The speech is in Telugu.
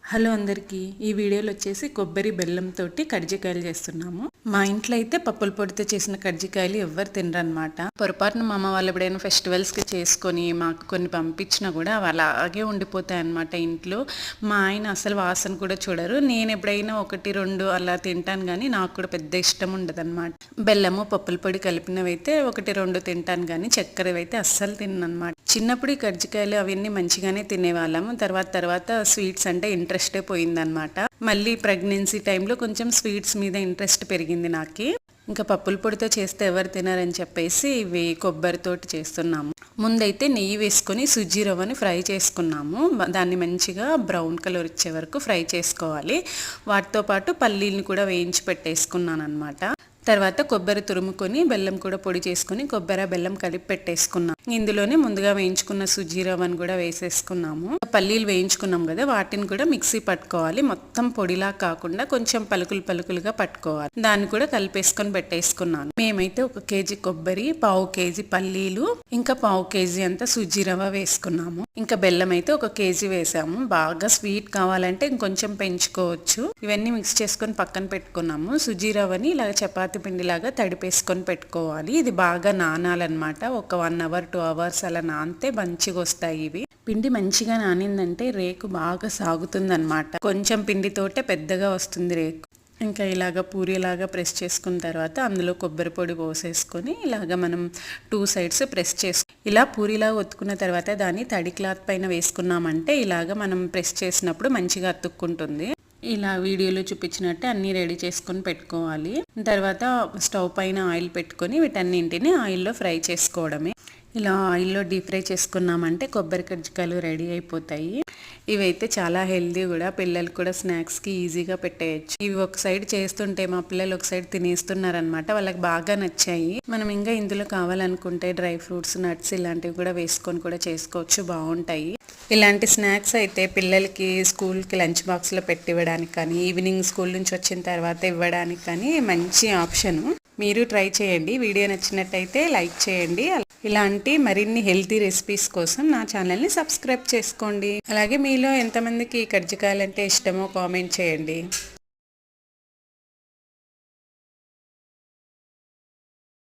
హలో అందరికీ, ఈ వీడియోలో వచ్చేసి కొబ్బరి బెల్లంతో కర్జికాయలు చేస్తున్నాము. మా ఇంట్లో అయితే పప్పుల పొడితో చేసిన కర్జికాయలు ఎవ్వరు తినరనమాట. పొరపాటున మా అమ్మ వాళ్ళు ఎప్పుడైనా ఫెస్టివల్స్కి చేసుకొని మాకు కొన్ని పంపించినా కూడా అవి అలాగే ఉండిపోతాయి అన్నమాట ఇంట్లో. మా ఆయన అసలు వాసన కూడా చూడరు. నేను ఎప్పుడైనా 1-2 అలా తింటాను, కానీ నాకు కూడా పెద్ద ఇష్టం ఉండదు అనమాట. బెల్లము పప్పుల పొడి కలిపినవి అయితే 1-2 తింటాను, కానీ చక్కెరవి అయితే అస్సలు తిన్నాను అనమాట. చిన్నప్పుడు ఈ కర్జికాయలు అవన్నీ మంచిగానే తినేవాళ్ళము. తర్వాత స్వీట్స్ అంటే ఇంట్రెస్టే పోయిందనమాట. మళ్ళీ ప్రెగ్నెన్సీ టైంలో కొంచెం స్వీట్స్ మీద ఇంట్రెస్ట్ పెరిగింది నాకు. ఇంకా పప్పుల పొడితో చేస్తే ఎవరు తినారని చెప్పేసి ఇవి కొబ్బరితోటి చేస్తున్నాము. ముందైతే నెయ్యి వేసుకొని సుజ్జీ రవ్వని ఫ్రై చేసుకున్నాము. దాన్ని మంచిగా బ్రౌన్ కలర్ వచ్చే వరకు ఫ్రై చేసుకోవాలి. వాటితో పాటు పల్లీలను కూడా వేయించి పెట్టేసుకున్నాను అనమాట. తర్వాత కొబ్బరి తురుముకొని బెల్లం కూడా పొడి చేసుకుని కొబ్బరి బెల్లం కలిపి పెట్టేసుకున్నాం. ఇందులోనే ముందుగా వేయించుకున్న సుజ్జీ రవ్వను కూడా వేసేసుకున్నాము. పల్లీలు వేయించుకున్నాం కదా, వాటిని కూడా మిక్సీ పట్టుకోవాలి. మొత్తం పొడిలా కాకుండా కొంచెం పలుకులుగా పట్టుకోవాలి. దాన్ని కూడా కలిపేసుకొని పెట్టేసుకున్నాను. మేమైతే 1 కేజీ కొబ్బరి, 1/2 కేజీ పల్లీలు, ఇంకా 1/2 కేజీ అంతా సుజ్జీ రవ్వ వేసుకున్నాము. ఇంకా బెల్లం అయితే 1 కేజీ వేసాము. బాగా స్వీట్ కావాలంటే ఇంకొంచెం పెంచుకోవచ్చు. ఇవన్నీ మిక్స్ చేసుకొని పక్కన పెట్టుకున్నాము. సుజ్జీ రవ్వని ఇలా చపాతీ పిండిలాగా తడిపేసుకొని పెట్టుకోవాలి. ఇది బాగా నానాలన్నమాట. ఒక 1 అవర్ 2 అవర్స్ అలా నానితే మంచిగా వస్తాయి ఇవి. పిండి మంచిగా నానిందంటే రేకు బాగా సాగుతుంది అనమాట. కొంచెం పిండితోటే పెద్దగా వస్తుంది రేకు. ఇంకా ఇలాగ పూరిలాగా ప్రెస్ చేసుకున్న తర్వాత అందులో కొబ్బరి పొడి పోసేసుకొని ఇలాగ మనం 2 సైడ్స్ ప్రెస్ ఇలా పూరిలాగా ఒత్తుకున్న తర్వాత దాన్ని తడి క్లాత్ పైన వేసుకున్నామంటే ఇలాగ మనం ప్రెస్ చేసినప్పుడు మంచిగా అతుక్కుంటుంది. ఇలా వీడియోలో చూపించినట్టే అన్నీ రెడీ చేసుకొని పెట్టుకోవాలి. తర్వాత స్టవ్ పైన ఆయిల్ పెట్టుకొని వీటన్నింటిని ఆయిల్లో ఫ్రై చేసుకోవడమే. ఇలా ఆయిల్లో డీప్ ఫ్రై చేసుకున్నామంటే కొబ్బరి కర్జికాయలు రెడీ అయిపోతాయి. ఇవైతే చాలా హెల్దీ కూడా, పిల్లలకు కూడా స్నాక్స్కి ఈజీగా పెట్టేయచ్చు. ఇవి ఒక సైడ్ చేస్తుంటే మా పిల్లలు ఒక సైడ్ తినేస్తున్నారనమాట. వాళ్ళకి బాగా నచ్చాయి. మనం ఇంకా ఇందులో కావాలనుకుంటే డ్రై ఫ్రూట్స్, నట్స్ ఇలాంటివి కూడా వేసుకొని కూడా చేసుకోవచ్చు, బాగుంటాయి. ఇలాంటి స్నాక్స్ అయితే పిల్లలకి స్కూల్కి లంచ్ బాక్స్లో పెట్టి ఇవ్వడానికి కానీ, ఈవినింగ్ స్కూల్ నుంచి వచ్చిన తర్వాత ఇవ్వడానికి కానీ మంచి ఆప్షను. మీరు ట్రై చేయండి. వీడియో నచ్చినట్టయితే లైక్ చేయండి. ఇలాంటి మరిన్ని హెల్తీ రెసిపీస్ కోసం నా ఛానల్ని సబ్స్క్రైబ్ చేసుకోండి. అలాగే మీలో ఎంతమందికి కర్జికాయలు అంటే ఇష్టమో కామెంట్ చేయండి.